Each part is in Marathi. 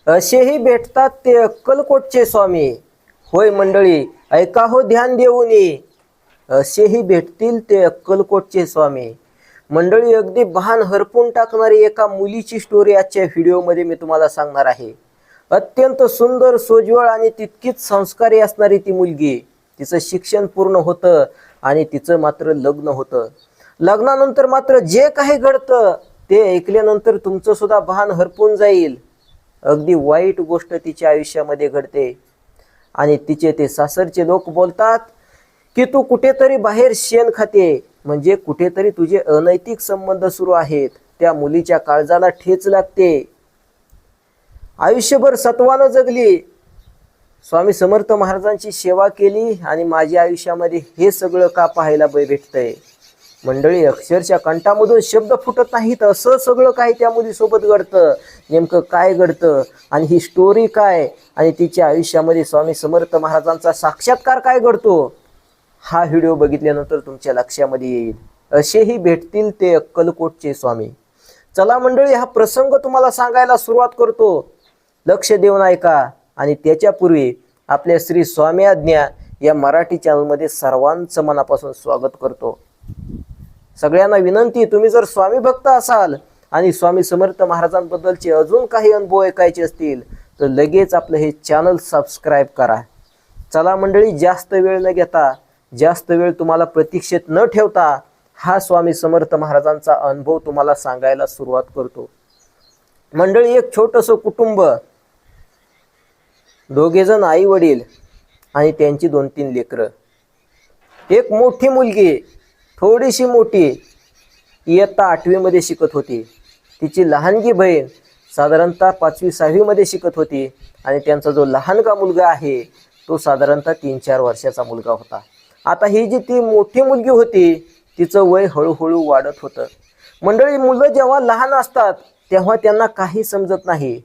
असेही भेटतात ते अक्कलकोटचे स्वामी. होय मंडळी, ऐका हो ध्यान देऊनी. असेही भेटतील ते अक्कलकोटचे स्वामी. मंडळी, अगदी भान हरपून टाकणारी एका मुलीची स्टोरी आजच्या व्हिडिओमध्ये मी तुम्हाला सांगणार आहे. अत्यंत सुंदर, सोज्वळ आणि तितकीच संस्कारी असणारी ती मुलगी. तिचं शिक्षण पूर्ण होतं आणि तिचं मात्र लग्न होतं. लग्नानंतर मात्र जे काही घडतं ते ऐकल्यानंतर तुमचं सुद्धा भान हरपून जाईल. अगदी वाईट गोष्ट तिच्या आयुष्यामध्ये घडते आणि तिचे ते सासरचे लोक बोलतात की तू कुठेतरी बाहेर शेण खाते, म्हणजे कुठेतरी तुझे अनैतिक संबंध सुरू आहेत. त्या मुलीच्या काळजाला ठेच लागते. आयुष्यभर सत्वानं जगली, स्वामी समर्थ महाराजांची सेवा केली आणि माझ्या आयुष्यामध्ये हे सगळं का पाहायला भेटतंय. मंडळी, अक्षरशः कंठामधून शब्द फुटत नाहीत, असं सगळं काही त्या मुलीसोबत घडतं. नेमकं काय घडतं आणि ही स्टोरी काय आणि तिच्या आयुष्यामध्ये स्वामी समर्थ महाराजांचा साक्षात्कार काय घडतो, हा व्हिडिओ बघितल्यानंतर तुमच्या लक्षामध्ये येईल. असेही भेटतील ते अक्कलकोटचे स्वामी. चला मंडळी, हा प्रसंग तुम्हाला सांगायला सुरुवात करतो. लक्ष देऊन ऐका. आणि त्याच्यापूर्वी आपल्या श्री स्वामी आज्ञा या मराठी चॅनलमध्ये सर्वांचं मनापासून स्वागत करतो. सगळ्यांना विनंती, तुम्ही जर स्वामी भक्त असाल आणि स्वामी समर्थ महाराजांबद्दलचे अजून काही अनुभव ऐकायचे असतील तर लगेच आपलं हे चॅनल सबस्क्राईब करा. चला मंडळी, जास्त वेळ न घेता, जास्त वेळ तुम्हाला प्रतीक्षेत न ठेवता हा स्वामी समर्थ महाराजांचा अनुभव तुम्हाला सांगायला सुरुवात करतो. मंडळी, एक छोटंसं कुटुंब, दोघे जण आई वडील आणि त्यांची 2-3 लेकरं. एक मोठी मुलगी, थोडीशी मोठी, इयत्ता 8वी मध्ये शिकत होती. तिची लहानगी बहीण साधारणतः 5वी-6वी मध्ये शिकत होती आणि त्यांचा जो लहानगा मुलगा आहे तो साधारणतः 3-4 वर्षाचा मुलगा होता. आता ही जी ती मोठी मुलगी होती तिचं वय हळूहळू वाढत होतं. मंडळी, मुलं जेव्हा लहान असतात तेव्हा त्यांना काही समजत नाही.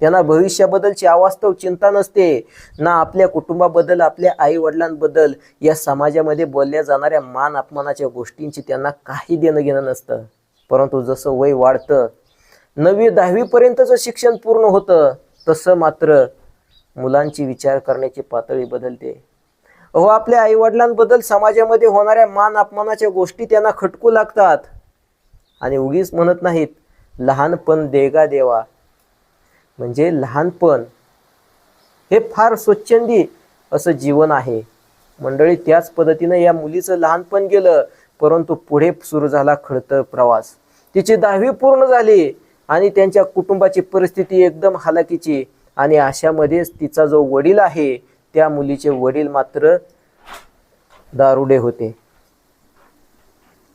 त्यांना भविष्याबद्दलची अवास्तव चिंता नसते, ना आपल्या कुटुंबाबद्दल, आपल्या आई वडिलांबद्दल, या समाजामध्ये बोलल्या जाणाऱ्या मान अपमानाच्या गोष्टींची त्यांना काही देणं घेणं नसतं. परंतु जसं वय वाढतं, 9वी-10वी पर्यंतचं शिक्षण पूर्ण होतं, तसं मात्र मुलांची विचार करण्याची पातळी बदलते. आपल्या आई वडिलांबद्दल समाजामध्ये होणाऱ्या मान अपमानाच्या गोष्टी त्यांना खटकू लागतात आणि उगीच म्हणत नाहीत, लहानपण देगा देवा. म्हणजे लहानपण हे फार स्वच्छंदी असं जीवन आहे. मंडळी, त्याच पद्धतीनं या मुलीचं लहानपण गेलं, परंतु पुढे सुरू झाला खडतर प्रवास. तिची 10वी पूर्ण झाली आणि त्यांच्या कुटुंबाची परिस्थिती एकदम हालाकीची. आणि अशामध्येच तिचा जो वडील आहे, त्या मुलीचे वडील मात्र दारुडे होते.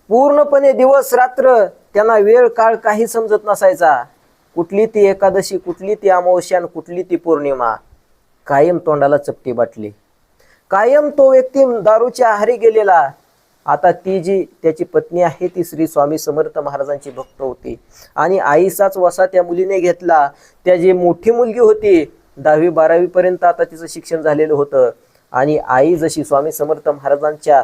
पूर्णपणे दिवस रात्र त्यांना वेळ काळ काही समजत नसायचा. कुठली ती एकादशी, कुठली ती अमावस्या, कुठली ती पौर्णिमा, कायम तोंडाला चपटी बाटली. कायम तो व्यक्ती दारूच्या आहारी गेलेला. आता ती जी त्याची पत्नी आहे ती श्री स्वामी समर्थ महाराजांची भक्त होती आणि आईचाच वसा त्या मुलीने घेतला. त्या जी मोठी मुलगी होती 10वी-12वी पर्यंत आता तिचं शिक्षण झालेलं होतं आणि आई जशी स्वामी समर्थ महाराजांच्या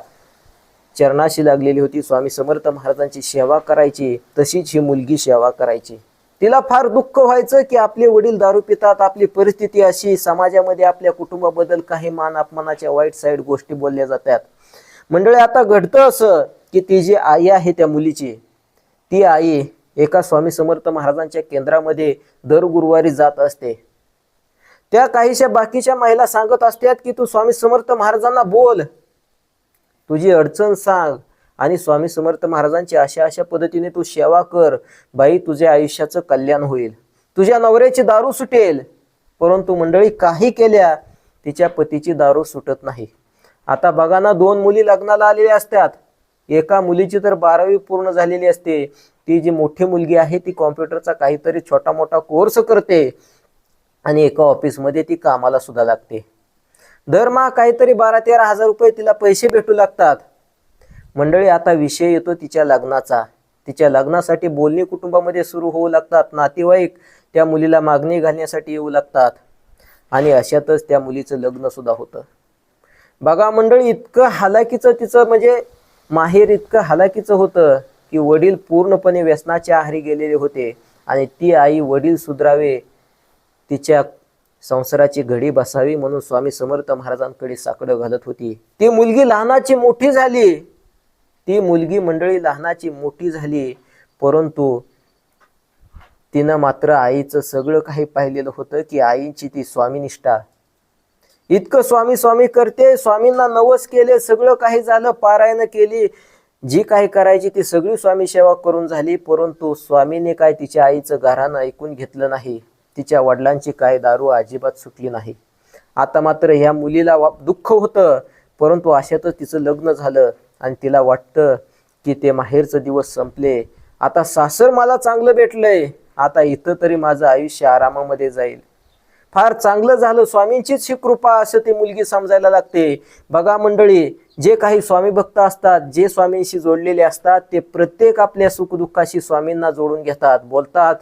चरणाशी लागलेली होती, स्वामी समर्थ महाराजांची सेवा करायची, तशीच ही मुलगी सेवा करायची. तिला फार दुःख व्हायचं की आपले वडील दारू पितात, आपली परिस्थिती अशी, समाजामध्ये आपल्या कुटुंबाबद्दल काही मान अपमानाच्या वाईट साईड गोष्टी बोलल्या जातात. मंडळी, आता घडतं असं की ती जी आई आहे त्या मुलीची, ती आई एका स्वामी समर्थ महाराजांच्या केंद्रामध्ये दर गुरुवारी जात असते. त्या काहीशा बाकीच्या महिला सांगत असतात की तू स्वामी समर्थ महाराजांना बोल, तुझी अडचण सांग आणि स्वामी समर्थ महाराजांची अशा पद्धतीने तू सेवा कर, बाई तुझ्या आयुष्याचं कल्याण होईल, तुझ्या नवऱ्याची दारू सुटेल. परंतु मंडळी, काही केल्या तिच्या पतीची दारू सुटत नाही. आता बघा ना, 2 मुली लग्नाला आलेल्या असतात. एका मुलीची तर 12वी पूर्ण झालेली असते. ती जी मोठी मुलगी आहे ती कॉम्प्युटरचा काहीतरी छोटा मोठा कोर्स करते आणि एका ऑफिसमध्ये ती कामाला सुद्धा लागते. दरमहा काहीतरी 12-13 हजार रुपये तिला पैसे भेटू लागतात. मंडळी, आता विषय येतो तिच्या लग्नाचा. तिच्या लग्नासाठी बोलणी कुटुंबामध्ये सुरू होऊ लागतात. नातेवाईक त्या मुलीला मागणी घालण्यासाठी येऊ लागतात आणि अशातच त्या मुलीचं लग्न सुद्धा होतं. बघा मंडळी, इतकं हालाकीचं तिचं म्हणजे माहेर इतकं हालाकीचं होतं की वडील पूर्णपणे व्यसनाच्या आहारी गेलेले होते आणि ती आई वडील सुधरावे तिच्या संसाराची घडी बसावी म्हणून स्वामी समर्थ महाराजांकडे साकडं घालत होती. ती मुलगी लहानाची मोठी झाली. ती मुलगी मंडळी लहानाची मोठी झाली, परंतु तिनं मात्र आईचं सगळं काही पाहिलेलं होतं की आईची ती स्वामीनिष्ठा. इतकं स्वामी स्वामी करते, स्वामींना नवस केले, सगळं काही झालं, पारायण केली, जी काही करायची ती सगळी स्वामी सेवा करून झाली, परंतु स्वामीने काय तिच्या आईचं गाऱ्हाणं ऐकून घेतलं नाही. तिच्या वडिलांची काय दारू अजिबात सुटली नाही. आता मात्र ह्या मुलीला दुःख होतं, परंतु अशातच तिचं लग्न झालं आणि तिला वाटतं की ते माहेरचं दिवस संपले, आता सासर मला चांगलं भेटलंय, आता इथं तरी माझं आयुष्य आरामामध्ये जाईल. फार चांगलं झालं, स्वामींचीच ही कृपा असं ती मुलगी समजायला लागते. बघा मंडळी, जे काही स्वामी भक्त असतात, जे स्वामींशी जोडलेले असतात, ते प्रत्येक आपल्या सुखदुःखाशी स्वामींना जोडून घेतात. बोलतात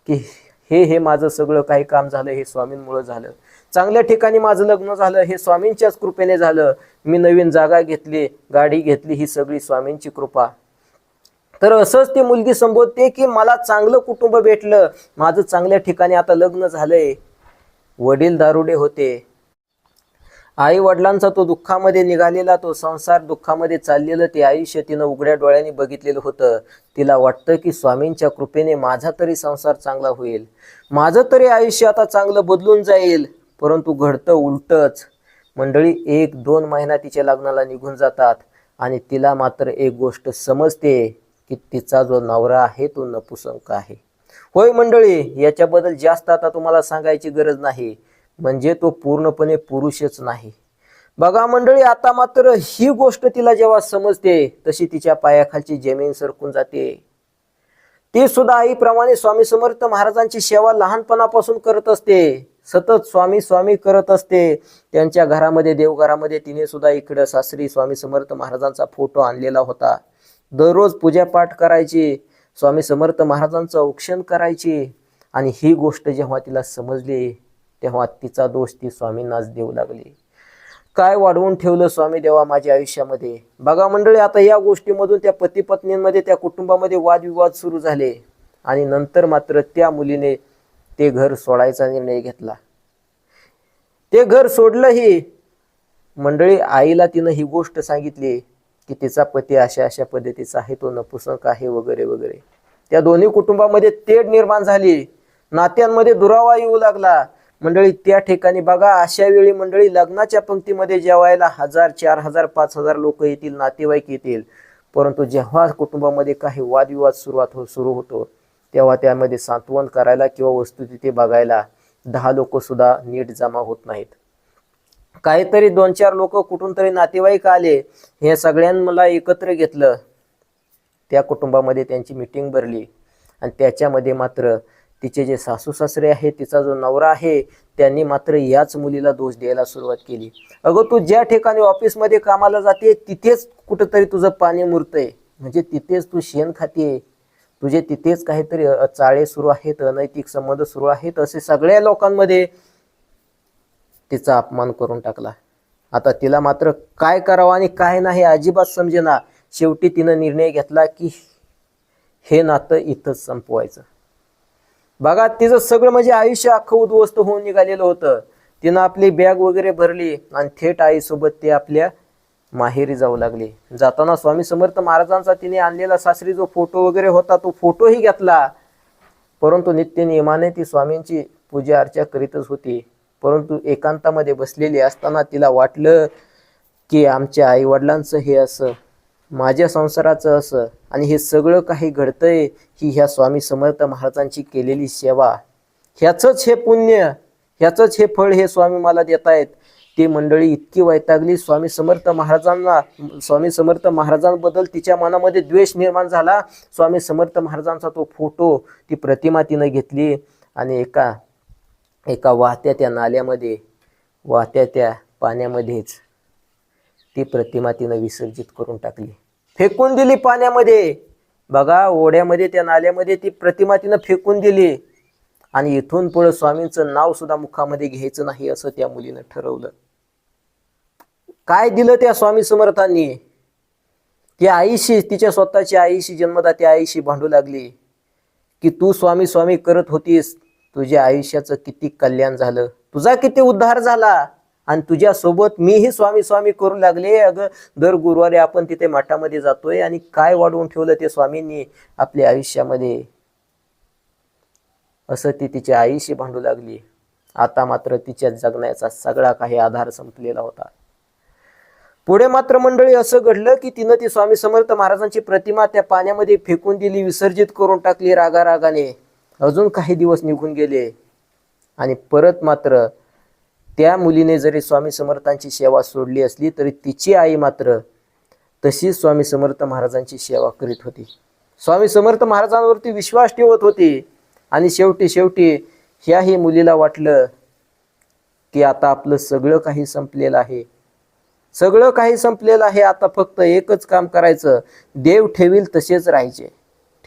की हे माझं सगळं काही काम झालं हे स्वामींमुळे झालं, चांगल्या ठिकाणी माझं लग्न झालं हे स्वामींच्याच कृपेने झालं, मी नवीन जागा घेतली, गाडी घेतली, ही सगळी स्वामींची कृपा. तर असंच ती मुलगी संबोधते की मला चांगलं कुटुंब भेटलं, माझं चांगल्या ठिकाणी आता लग्न झालंय. वडील दारुडे होते. आई वडिलांचा तो दुःखामध्ये निघालेला तो संसार, दुःखामध्ये चाललेलं ते आयुष्य तिनं उघड्या डोळ्यांनी बघितलेलं होतं. तिला वाटतं की स्वामींच्या कृपेने माझा तरी संसार चांगला होईल, माझं तरी आयुष्य आता चांगलं बदलून जाईल, परंतु घडतं उलटच. मंडळी, 1-2 महिना तिच्या लग्नाला निघून जातात आणि तिला मात्र एक गोष्ट समजते की तिचा जो नवरा आहे तो नपुसंक आहे. होय मंडळी, याच्याबद्दल जास्त आता तुम्हाला सांगायची गरज नाही, म्हणजे तो पूर्णपणे पुरुषच नाही. बघा मंडळी, आता मात्र ही गोष्ट तिला जेव्हा समजते तशी तिच्या पायाखालची जमीन सरकून जाते. ती सुद्धा आईप्रमाणे स्वामी समर्थ महाराजांची सेवा लहानपणापासून करत असते, सतत स्वामी स्वामी करत असते. त्यांच्या घरामध्ये, देवघरामध्ये तिने सुद्धा इकडं सासरी स्वामी समर्थ महाराजांचा फोटो आणलेला होता. दररोज पूजापाठ करायची, स्वामी समर्थ महाराजांचं औक्षण करायची. आणि ही गोष्ट जेव्हा तिला समजली तेव्हा तिचा दोष ती स्वामींनाच देऊ लागली. काय वाढवून ठेवलं स्वामी देवा माझ्या आयुष्यामध्ये. बघा मंडळी, आता या गोष्टीमधून त्या पती पत्नींमध्ये, त्या कुटुंबामध्ये वादविवाद सुरू झाले आणि नंतर मात्र त्या मुलीने ते घर सोडायचा निर्णय घेतला. ते घर सोडलंही. मंडळी, आईला तिनं ही गोष्ट सांगितली की तिचा पती अशा अशा पद्धतीचा आहे, तो नपुसंक आहे वगैरे वगैरे. त्या दोन्ही कुटुंबामध्ये तेढ निर्माण झाली, नात्यांमध्ये दुरावा येऊ लागला. मंडळी, त्या ठिकाणी बघा, अशा वेळी मंडळी लग्नाच्या पंक्तीमध्ये जेवायला 1000, 4000, 5000 लोक येतील, नातेवाईक येतील, परंतु जेव्हा कुटुंबामध्ये काही वादविवाद सुरू होतो तेव्हा त्यामध्ये सांत्वन करायला किंवा वस्तुस्थिती बघायला 10 लोक सुद्धा नीट जमा होत नाहीत. काहीतरी 2-4 लोक कुठून तरी नातेवाईक आले, हे सगळ्यांना एकत्र घेतलं, त्या कुटुंबामध्ये त्यांची मीटिंग भरली आणि त्याच्यामध्ये मात्र तिचे जे सासू सासरे आहेत, तिचा जो नवरा आहे, त्यांनी मात्र याच मुलीला दोष द्यायला सुरुवात केली. अगं, तू ज्या ठिकाणी ऑफिसमध्ये कामाला जाते तिथेच कुठंतरी तुझं पाणी मुरतंय, म्हणजे तिथेच तू शेण खाते, तुझे तिथेच काहीतरी चाळे सुरू आहेत, अनैतिक संबंध सुरू आहेत, असे सगळ्या लोकांमध्ये तिचा अपमान करून टाकला. आता तिला मात्र काय करावं आणि काय नाही अजिबात समजेना. शेवटी तिनं निर्णय घेतला की हे नातं इथंच संपवायचं. बघा, तिचं सगळं म्हणजे आयुष्य अख्खं उद्ध्वस्त होऊन निघालेलं होतं. तिनं आपली बॅग वगैरे भरली आणि थेट आईसोबत ते आपल्या माहेरी जाऊ लागले. जाताना स्वामी समर्थ महाराजांचा तिने आणलेला सासरी जो फोटो वगैरे होता तो फोटोही घेतला, परंतु नित्य नियमाने ती स्वामींची पूजा अर्चा करीतच होती. परंतु एकांतामध्ये बसलेली असताना तिला वाटलं की आमच्या आई वडिलांचं हे असं, माझ्या संसाराचं असं, आणि हे सगळं काही घडतंय ही ह्या स्वामी समर्थ महाराजांची केलेली सेवा, ह्याचंच हे पुण्य, ह्याचंच हे फळ हे स्वामी मला देत आहेत. ती मंडळी इतकी वैतागली स्वामी समर्थ महाराजांबद्दल तिच्या मनामध्ये द्वेष निर्माण झाला. स्वामी समर्थ महाराजांचा तो फोटो, ती प्रतिमा तिनं घेतली आणि एका वाहत्या त्या नाल्यामध्ये, वाहत्या त्या पाण्यामध्येच ती प्रतिमा तिनं विसर्जित करून टाकली, फेकून दिली पाण्यामध्ये. बघा, ओढ्यामध्ये, त्या नाल्यामध्ये ती प्रतिमा तिनं फेकून दिली आणि इथून पुढे स्वामींचं नाव सुद्धा मुखामध्ये घ्यायचं नाही असं त्या मुलीनं ठरवलं. काय दिलं त्या स्वामी समर्थांनी? त्या आईशी, तिच्या स्वतःच्या आईशी, जन्मदात्या आईशी भांडू लागली की तू स्वामी स्वामी करत होतीस, तुझ्या आयुष्याचं किती कल्याण झालं, तुझा किती उद्धार झाला, आणि तुझ्या सोबत मीही स्वामी स्वामी करू लागले. अगं दर गुरुवारी आपण तिथे मठामध्ये जातोय आणि काय वाढवून ठेवलं ते स्वामींनी आपल्या आयुष्यामध्ये, असं ती तिच्या आईशी भांडू लागली. आता मात्र तिच्या जगण्याचा सगळा काही आधार संपलेला होता. पुढे मात्र मंडळी असं घडलं की तिनं ती स्वामी समर्थ महाराजांची प्रतिमा त्या पाण्यामध्ये फेकून दिली, विसर्जित करून टाकली रागारागाने. अजून काही दिवस निघून गेले आणि परत मात्र त्या मुलीने जरी स्वामी समर्थांची सेवा सोडली असली तरी तिची आई मात्र तशीच स्वामी समर्थ महाराजांची सेवा करीत होती, स्वामी समर्थ महाराजांवरती विश्वास ठेवत होती. आणि शेवटी ह्याही मुलीला वाटलं की आता आपलं सगळं काही संपलेलं आहे, सगळं काही संपलेलं आहे. आता फक्त एकच काम करायचं, देव ठेवील तसेच राहायचे,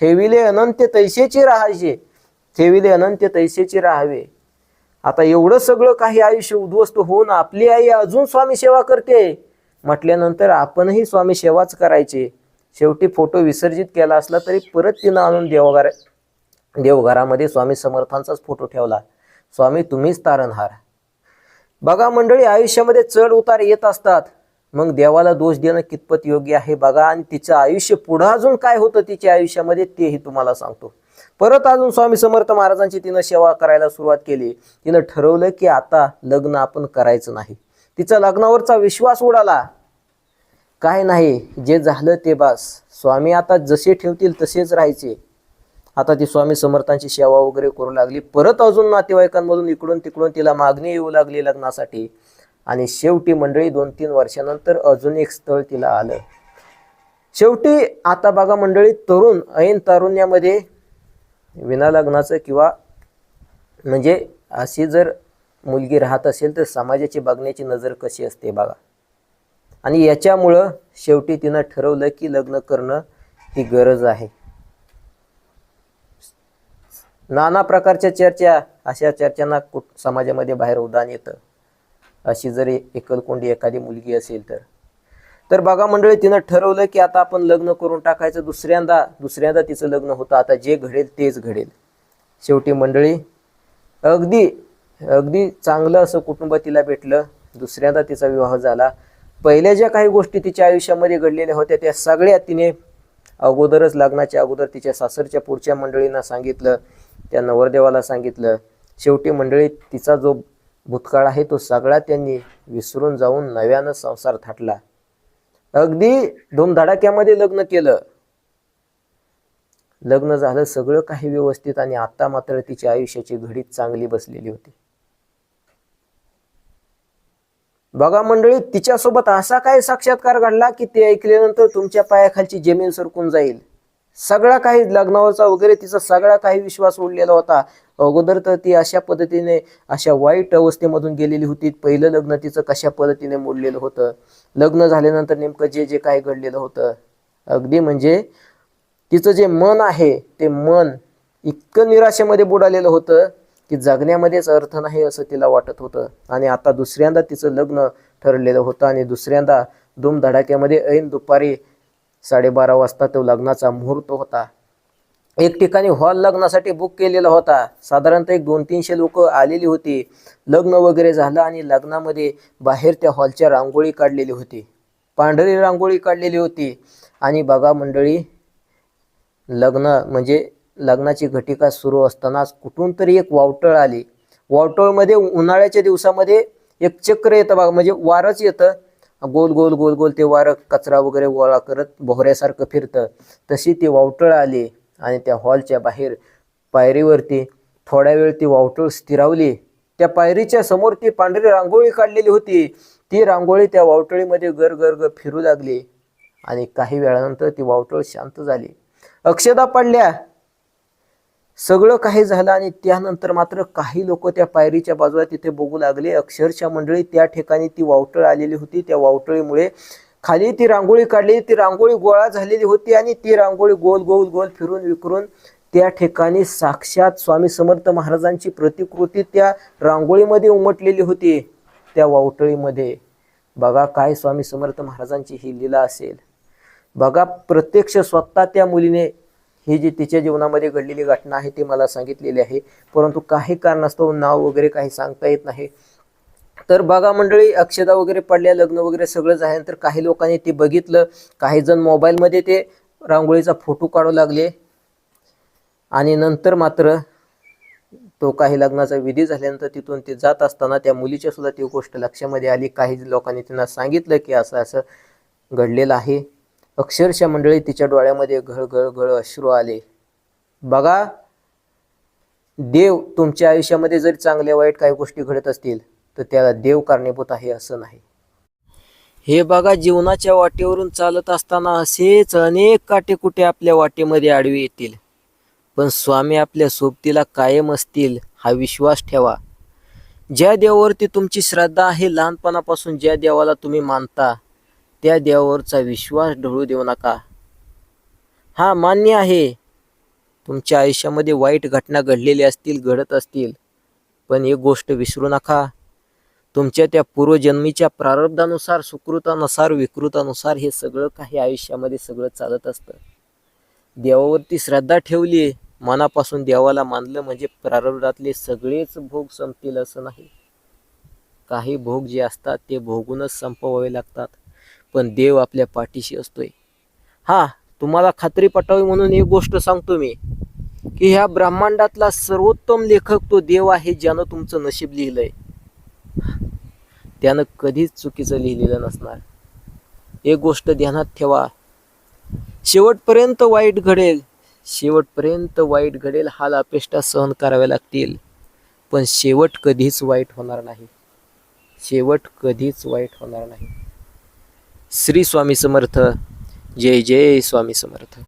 ठेविले अनंत तैसेचे राहायचे, ठेविले अनंत तैसेचे राहावे. आता एवढं सगळं काही आयुष्य उद्ध्वस्त होऊन आपली आई अजून स्वामी सेवा करते म्हटल्यानंतर आपणही स्वामी सेवाच करायचे. शेवटी फोटो विसर्जित केला असला तरी परत तिनं आणून देवघरामध्ये स्वामी समर्थांचाच फोटो ठेवला. स्वामी तुम्हीच तारणहार. बघा मंडळी, आयुष्यामध्ये चढ उतार येत असतात, मग देवाला दोष देणं कितपत योग्य आहे बघा. आणि तिचं आयुष्य पुढं अजून काय होतं तिच्या आयुष्यामध्ये तेही तुम्हाला सांगतो. परत अजून स्वामी समर्थ महाराजांची तिनं सेवा करायला सुरुवात केली. तिनं ठरवलं की आता लग्न आपण करायचं नाही. तिचा लग्नावरचा विश्वास उडाला. काय नाही, जे झालं ते बास, स्वामी आता जसे ठेवतील तसेच राहायचे. आता ती स्वामी समर्थांची सेवा वगैरे करू लागली. परत अजून नातेवाईकांमधून इकडून तिकडून तिला मागणी येऊ लागली लग्नासाठी. आणि शेवटी मंडळी 2-3 वर्षानंतर अजून एक स्थळ तिला आलं. शेवटी आता बघा मंडळी, ऐन तारुण्यामध्ये विना लग्नाचं किंवा म्हणजे अशी जर मुलगी राहत असेल तर समाजाची बघण्याची नजर कशी असते बघा. आणि याच्यामुळं शेवटी तिनं ठरवलं की लग्न करणं ही गरज आहे. नाना प्रकारच्या चर्चा, अशा चर्चांना समाजामध्ये बाहेर उदाहरण येतं. अशी जरी एकलकोंडी एखादी मुलगी असेल तर बघा मंडळी, तिनं ठरवलं की आता आपण लग्न करून टाकायचं. दुसऱ्यांदा तिचं लग्न होतं. आता जे घडेल तेच घडेल. शेवटी मंडळी अगदी चांगलं असं कुटुंब तिला भेटलं. दुसऱ्यांदा तिचा विवाह झाला. पहिल्या ज्या काही गोष्टी तिच्या आयुष्यामध्ये घडलेल्या होत्या त्या सगळ्या तिने अगोदरच, लग्नाच्या अगोदर तिच्या सासरच्या पुढच्या मंडळींना सांगितलं, त्या नवरदेवाला सांगितलं. शेवटी मंडळी तिचा जो भूतकाळ आहे तो सगळा त्यांनी विसरून जाऊन नव्यानं संसार थाटला. अगदी धूमधडाक्यामध्ये लग्न केलं. लग्न झालं, सगळं काही व्यवस्थित. आणि आता मात्र तिच्या आयुष्याची घडी चांगली बसलेली होती. बघा मंडळी, तिच्यासोबत असा काय साक्षात्कार घडला की ते ऐकल्यानंतर तुमच्या पायाखालची जमीन सरकून जाईल. सगळा काही लग्नावरचा वगैरे तिचा सगळा काही विश्वास उडलेला होता. अगोदर तर ती अशा पद्धतीने अशा वाईट अवस्थेमधून गेलेली होती. पहिलं लग्न तिचं कशा पद्धतीने मोडलेलं होतं. लग्न झाल्यानंतर नेमकं जे काही घडलेलं होतं, अगदी म्हणजे तिचं जे मन आहे ते मन इतकं निराशेमध्ये बुडालेलं होतं की जगण्यामध्येच अर्थ नाही असं तिला वाटत होतं. आणि आता दुसऱ्यांदा तिचं लग्न ठरलेलं होतं आणि दुसऱ्यांदा धूमधडाक्यामध्ये ऐन दुपारी 12:30 वाजता तो लग्नाचा मुहूर्त होता. एक ठिकाणी हॉल लग्नासाठी बुक केलेला होता. साधारणतः 200-300 लोक आलेली होती. लग्न वगैरे झालं आणि लग्नामध्ये बाहेर त्या हॉलच्या रांगोळी काढलेली होती, पांढरी रांगोळी काढलेली होती. आणि बघा मंडळी, लग्नाची घटिका सुरू असतानाच कुठून तरी एक वावटळ आली. वावटळमध्ये उन्हाळ्याच्या दिवसामध्ये एक चक्र येतं बघा, म्हणजे वारच येतं, गोल गोल गोल गोल ते वारं कचरा वगैरे गोळा करत बोहऱ्यासारखं फिरतं. तशी ती वावटळ आली आणि त्या हॉलच्या बाहेर पायरीवरती थोड्या वेळ ती वावटळ स्थिरावली. त्या पायरीच्या समोर ती पांढरी रांगोळी काढलेली होती. ती रांगोळी त्या वावटळीमध्ये गर गर गर फिरू लागली आणि काही वेळानंतर ती वावटळ शांत झाली. अक्षदा पडल्या, सगळं काही झालं. आणि त्यानंतर मात्र काही लोक त्या पायरीच्या बाजूला तिथे बघू लागले. अक्षरशः मंडळी, त्या ठिकाणी ती वावटळ आलेली होती. त्या वावटळीमुळे खाली ती रांगोळी काढलेली, ती रांगोळी गोळा झालेली होती आणि ती रांगोळी गोल गोल गोल फिरून विकरून त्या ठिकाणी साक्षात स्वामी समर्थ महाराजांची प्रतिकृती त्या रांगोळीमध्ये उमटलेली होती, त्या वावटळीमध्ये. बघा काय स्वामी समर्थ महाराजांची ही लीला असेल. बघा, प्रत्यक्ष स्वतः त्या मुलीने ही जी तिच्या जीवनामध्ये घडलेली घटना आहे ती मला सांगितलेली आहे, परंतु काही कारणास्तव नाव वगैरे काही सांगता येत नाही. तर बघा मंडळी, अक्षता वगैरे पडल्या, लग्न वगैरे सगळं झाल्यानंतर काही लोकांनी ते बघितलं, काही जण मोबाईलमध्ये ते रांगोळीचा फोटो काढू लागले आणि नंतर मात्र तो काही लग्नाचा विधी झाल्यानंतर तिथून ते जात असताना त्या मुलीच्या सुद्धा ती गोष्ट लक्षामध्ये आली. काही लोकांनी त्यांना सांगितलं की असं असं घडलेलं आहे. अक्षरशः मंडळी तिच्या डोळ्यामध्ये घळ घळ घळ अश्रू आले. बघा, देव तुमच्या आयुष्यामध्ये जर चांगल्या वाईट काही गोष्टी घडत असतील तर त्याला देव कारणीभूत आहे असं नाही. हे बघा, जीवनाच्या वाटेवरून चालत असताना असेच अनेक काटेकुटे आपल्या वाटेमध्ये आडवे येतील, पण स्वामी आपल्या सोबतीला कायम असतील हा विश्वास ठेवा. ज्या देवावरती तुमची श्रद्धा आहे, लहानपणापासून ज्या देवाला तुम्ही मानता त्या देवावरचा विश्वास ढळू देऊ नका. हा मान्य आहे, तुमच्या आयुष्यामध्ये वाईट घटना घडलेल्या असतील, घडत असतील, पण एक गोष्ट विसरू नका, तुमच्या त्या पूर्वजन्मीच्या प्रारब्धानुसार, सुकृतानुसार, विकृतानुसार हे सगळं काही आयुष्यामध्ये सगळं चालत असतं. देवावरती श्रद्धा ठेवली, मनापासून देवाला मानलं म्हणजे प्रारब्धातले सगळेच भोग संपतील असं नाही. काही भोग जे असतात ते भोगूनच संपवावे लागतात, पण देव आपल्या पाठीशी असतोय. हा, तुम्हाला खात्री पटावी म्हणून एक गोष्ट सांगतो मी, की ह्या ब्रह्मांडातला सर्वोत्तम लेखक तो देव आहे, ज्यानं तुमचं नशीब लिहिलंय. त्यानं कधीच चुकीचं लिहिलेलं नसणार. एक गोष्ट ध्यानात ठेवा, शेवटपर्यंत वाईट घडेल, शेवटपर्यंत वाईट घडेल, हाल अपेष्टा सहन कराव्या लागतील, पण शेवट कधीच वाईट होणार नाही. शेवट कधीच वाईट होणार नाही. श्री स्वामी समर्थ. जय जय स्वामी समर्थ.